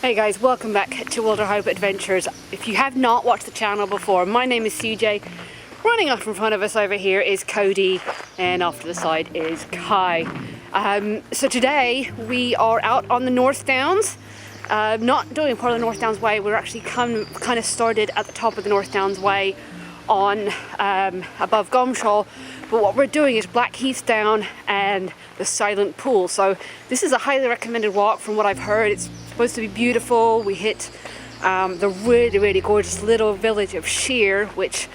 Hey guys, welcome back to Wilder Hope Adventures. If you have not watched the channel before, my name is CJ. Running up in front of us over here is Cody, and off to the side is Kai. So today we are out on the North Downs. Not doing part of the North Downs Way, we're actually kind of started at the top of the North Downs Way on above Gomshall. But what we're doing is Blackheath down and the Silent Pool. So this is a highly recommended walk from what I've heard. It's supposed to be beautiful. We hit the really gorgeous little village of Shere, which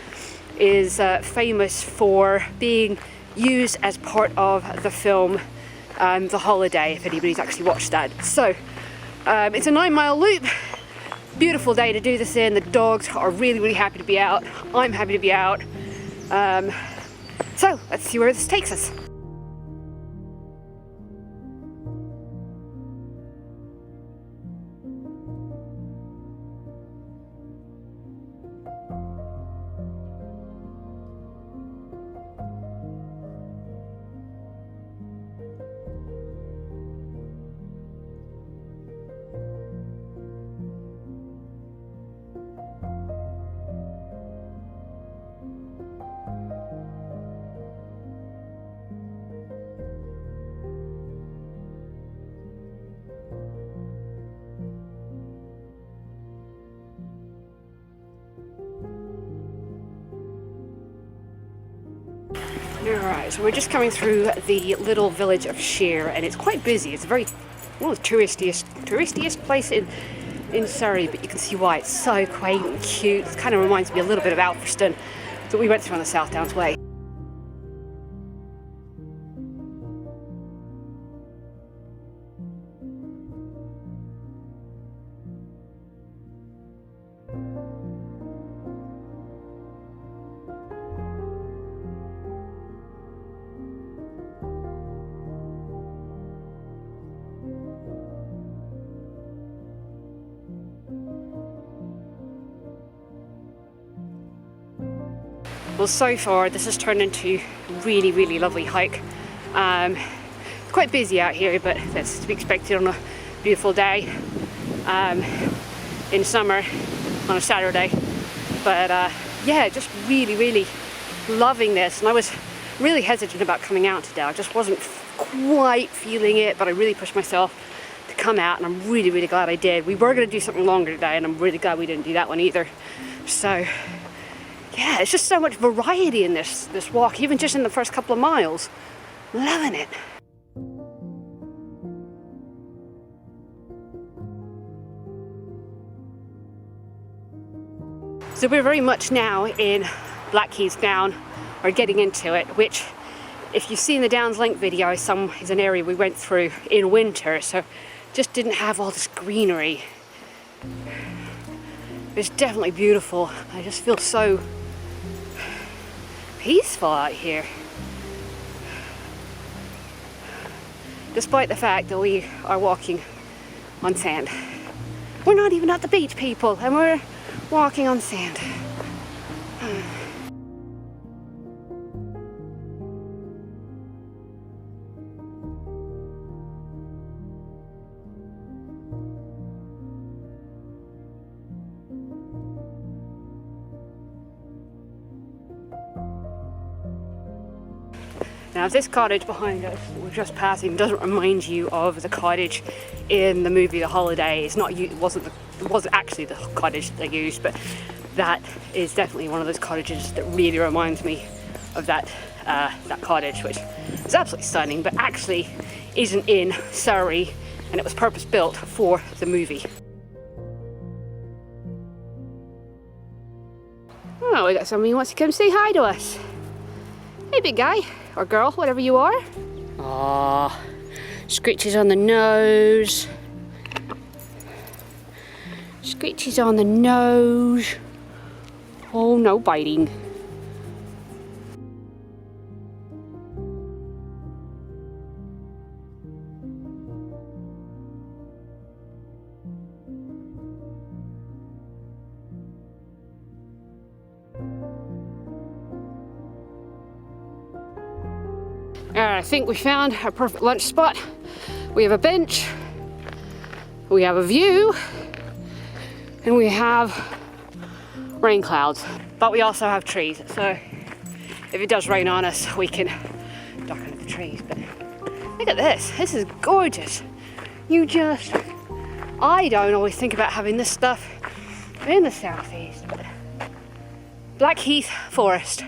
is famous for being used as part of the film The Holiday, if anybody's actually watched that. So it's a 9-mile loop. Beautiful day to do this in. The dogs are really happy to be out. I'm happy to be out. So let's see where this takes us. Alright, so we're just coming through the little village of Shere, and it's quite busy. It's one of the touristiest place in Surrey, but you can see why. It's so quaint and cute. It kind of reminds me a little bit of Alfriston that we went through on the South Downs Way. Well, so far this has turned into a really lovely hike. It's quite busy out here, but that's to be expected on a beautiful day in summer on a Saturday. But yeah, just really loving this, and I was really hesitant about coming out today. I just wasn't quite feeling it, but I really pushed myself to come out, and I'm really glad I did. We were going to do something longer today, and I'm really glad we didn't do that one either. So yeah, it's just so much variety in this walk, even just in the first couple of miles. Loving it. So we're very much now in Blackheath Down, or getting into it, which, if you've seen the Downs Link video, is an area we went through in winter, so just didn't have all this greenery. It's definitely beautiful. I just feel so peaceful out here, despite the fact that we are walking on sand. We're not even at the beach, people, and we're walking on sand. Now, if this cottage behind us that we're just passing doesn't remind you of the cottage in the movie The Holiday, it wasn't actually the cottage they used, but that is definitely one of those cottages that really reminds me of that cottage, which is absolutely stunning, but actually isn't in Surrey, and it was purpose built for the movie. Oh, we got somebody who wants to come say hi to us. Hey, big guy. Or girl, whatever you are. Aww, screeches on the nose. Screeches on the nose. Oh, no biting. I think we found our perfect lunch spot. We have a bench, we have a view, and we have rain clouds, but we also have trees. So if it does rain on us, we can duck under the trees. But look at this. This is gorgeous. I don't always think about having this stuff in the southeast, but Blackheath Forest.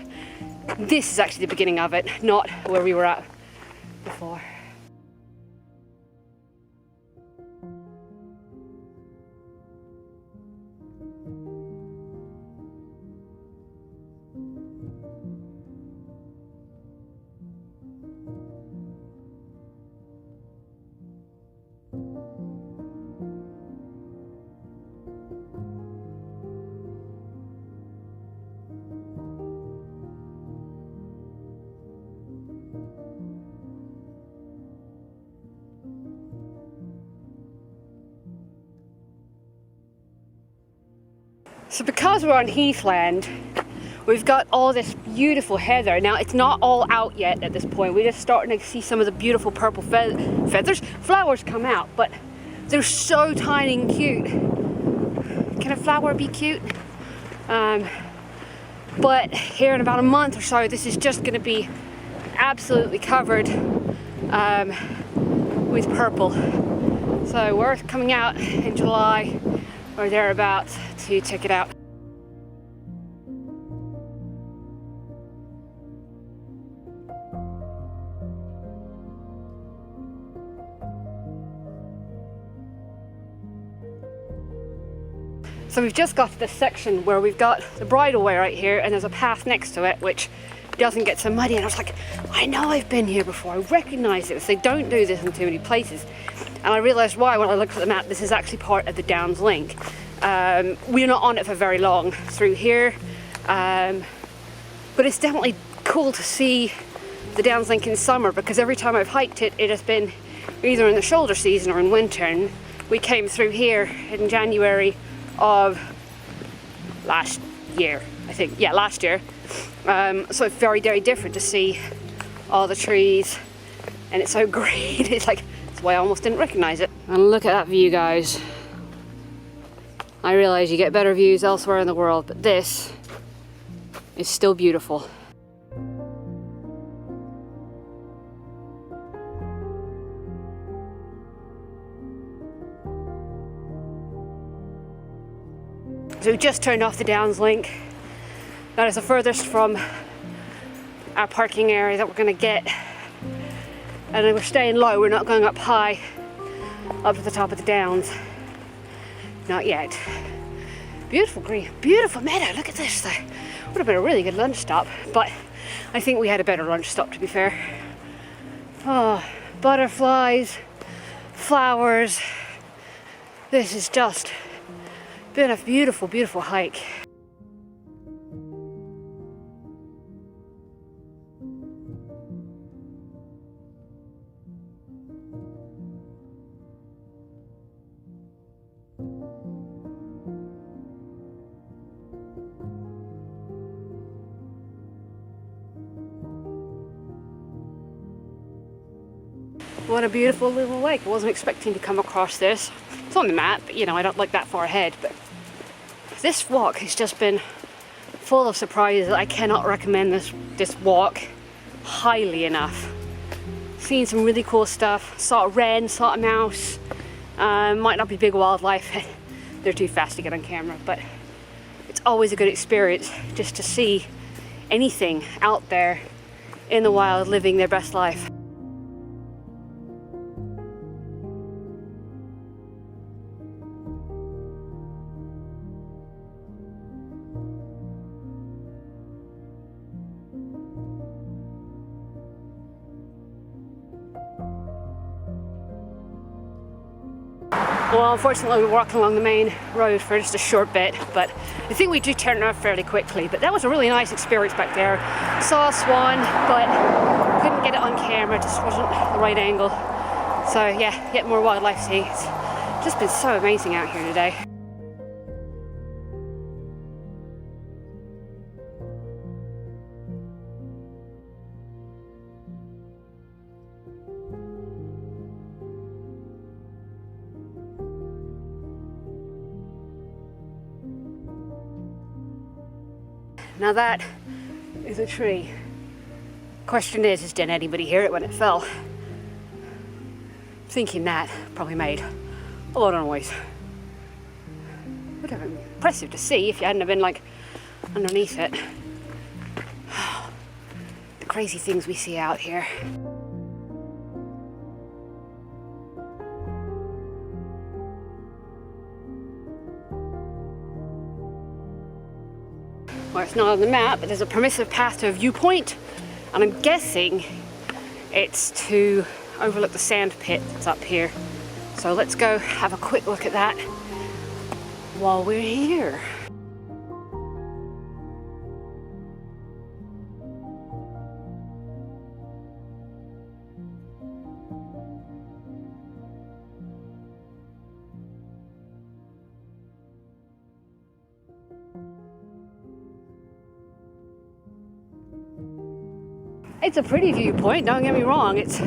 This is actually the beginning of it, not where we were at before. So because we're on heathland, we've got all this beautiful heather. Now it's not all out yet at this point. We're just starting to see some of the beautiful purple flowers come out, but they're so tiny and cute. Can a flower be cute? But here in about a month or so, this is just going to be absolutely covered with purple. So we're coming out in July or thereabouts to check it out. So we've just got to this section where we've got the bridleway right here, and there's a path next to it which doesn't get so muddy, and I was like, I know I've been here before, I recognise it. They don't do this in too many places, and I realised why when I looked at the map. This is actually part of the Downs Link. We're not on it for very long through here, but it's definitely cool to see the Downs Link in summer, because every time I've hiked it, it has been either in the shoulder season or in winter. And we came through here in January of last year, I think. Yeah, last year. So it's very, very different to see all the trees, and it's so green. It's like, that's why I almost didn't recognize it. And look at that view, guys. I realize you get better views elsewhere in the world, but this is still beautiful. So we just turned off the Downs Link. That is the furthest from our parking area that we're going to get. And then we're staying low, we're not going up high, up to the top of the Downs. Not yet. Beautiful green, beautiful meadow, look at this. Would have been a really good lunch stop, but I think we had a better lunch stop, to be fair. Oh, butterflies, flowers. This has just been a beautiful, beautiful hike. What a beautiful little lake. I wasn't expecting to come across this. It's on the map, but you know, I don't look that far ahead. But this walk has just been full of surprises. I cannot recommend this walk highly enough. Seen some really cool stuff. Saw a wren, saw a mouse. Might not be big wildlife. They're too fast to get on camera, but it's always a good experience just to see anything out there in the wild living their best life. Well, unfortunately, we're walking along the main road for just a short bit, but I think we do turn off fairly quickly. But that was a really nice experience back there. Saw a swan, but couldn't get it on camera, it just wasn't the right angle. So yeah, get more wildlife see. It's just been so amazing out here today. Now that is a tree. Question is did anybody hear it when it fell? Thinking that probably made a lot of noise. Would have been impressive to see if you hadn't have been like underneath it. The crazy things we see out here. Well, it's not on the map, but there's a permissive path to a viewpoint, and I'm guessing it's to overlook the sand pit that's up here. So let's go have a quick look at that while we're here. It's a pretty viewpoint, don't get me wrong. It's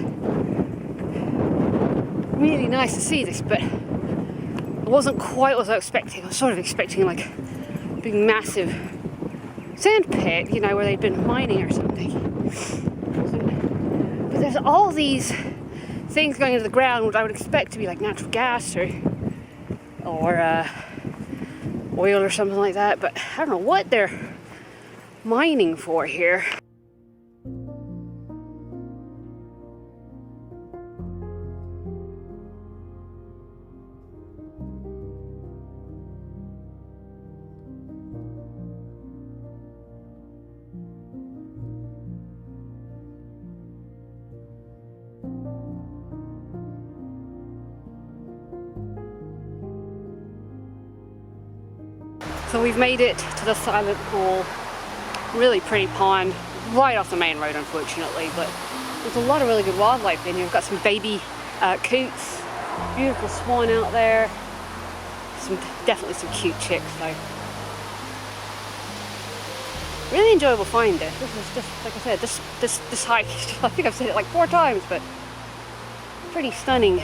really nice to see this, but it wasn't quite what I was expecting. I was sort of expecting like a big massive sand pit, you know, where they'd been mining or something. But there's all these things going into the ground which I would expect to be like natural gas or oil or something like that, but I don't know what they're mining for here. So we've made it to the silent pool. Really pretty pond, right off the main road unfortunately, but there's a lot of really good wildlife in here. We've got some baby coots, beautiful swan out there, definitely some cute chicks though. Really enjoyable find this. This is just, like I said, this hike, I think I've said it like 4 times, but pretty stunning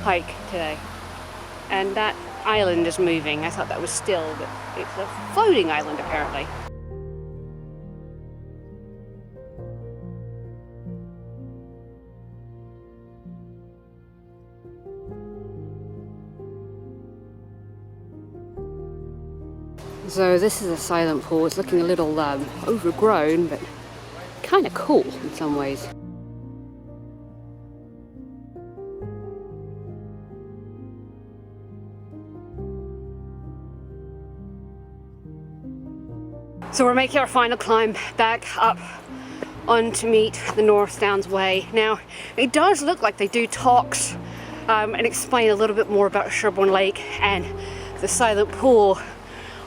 hike today. And that island is moving. I thought that was still, but it's a floating island apparently. So this is a silent pool. It's looking a little overgrown, but kind of cool in some ways. So we're making our final climb back up on to meet the North Downs Way. Now, it does look like they do talks and explain a little bit more about Sherborne Lake and the silent pool.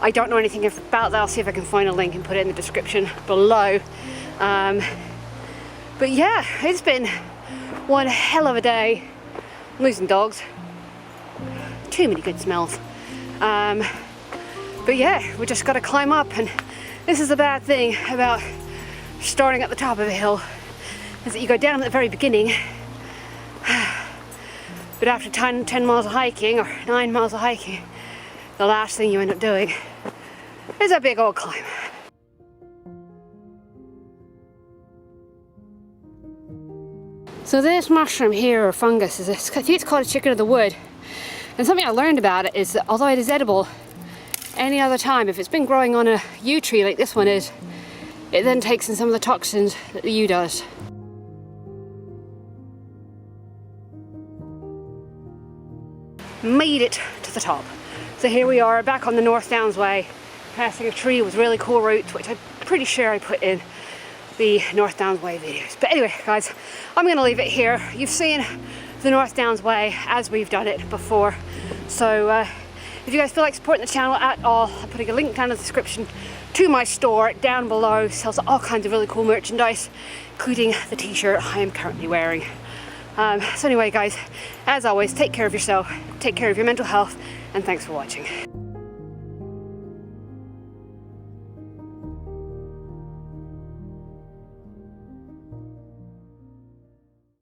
I don't know anything about that. I'll see if I can find a link and put it in the description below. But yeah, it's been one hell of a day. I'm losing dogs. Too many good smells. But yeah, we just got to climb up, and this is the bad thing about starting at the top of a hill, is that you go down at the very beginning, but after 10 miles of hiking, or 9 miles of hiking, the last thing you end up doing is a big old climb. So this mushroom here, or fungus, I think it's called a chicken of the wood. And something I learned about it is that although it is edible any other time, if it's been growing on a yew tree like this one is, it then takes in some of the toxins that the yew does. Made it to the top. So here we are back on the North Downs Way, passing a tree with really cool roots, which I'm pretty sure I put in the North Downs Way videos. But anyway, guys, I'm going to leave it here. You've seen the North Downs Way as we've done it before. So if you guys feel like supporting the channel at all, I'm putting a link down in the description to my store down below. It sells all kinds of really cool merchandise, including the t-shirt I am currently wearing. So anyway, guys, as always, take care of yourself, take care of your mental health, and thanks for watching.